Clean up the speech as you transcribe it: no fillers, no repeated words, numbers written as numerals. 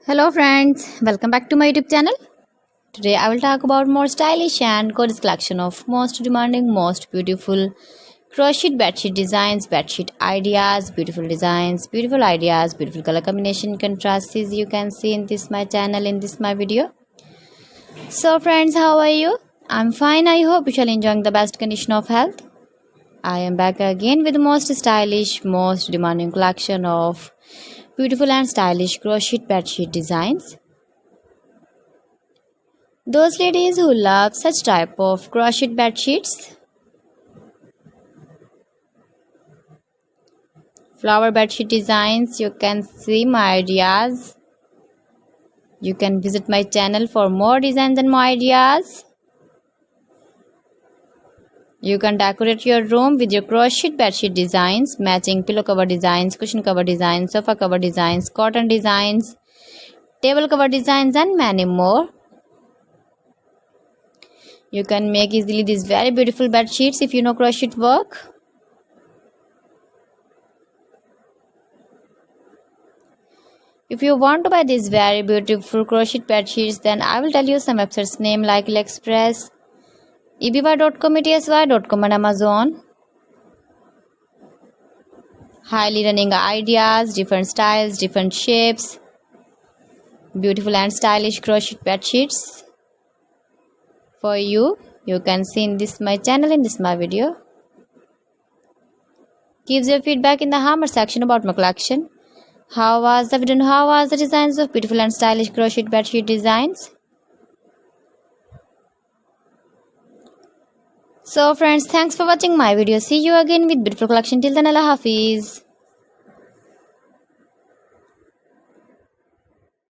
Hello friends, welcome back to my YouTube channel. Today I will talk about more stylish and gorgeous collection of most demanding, most beautiful crochet bedsheet designs, bedsheet ideas, beautiful designs, beautiful ideas, beautiful color combination contrasts you can see in this my channel, in this my video. So friends, how are you? I'm fine. I hope you shall enjoying the best condition of health. I am back again with the most stylish, most demanding collection of beautiful and stylish crochet bedsheet designs. Those ladies who love such type of crochet bedsheets, flower bedsheet designs, you can see my ideas. You can visit my channel for more designs and more ideas. You can decorate your room with your crochet bedsheet designs, matching pillow cover designs, cushion cover designs, sofa cover designs, cotton designs, table cover designs and many more. You can make easily these very beautiful bed sheets if you know crochet work. If you want to buy these very beautiful crochet bed sheets, then I will tell you some websites name like AliExpress, eby.com, etsy.com and Amazon. Highly running ideas, different styles, different shapes, beautiful and stylish crochet bed sheets for you. You can see in this my channel, in this my video. Give your feedback in the comment section about my collection. How was the video and how was the designs of beautiful and stylish crochet bed sheet designs? So friends, thanks for watching my video. See you again with beautiful collection. Till then, Allah Hafiz.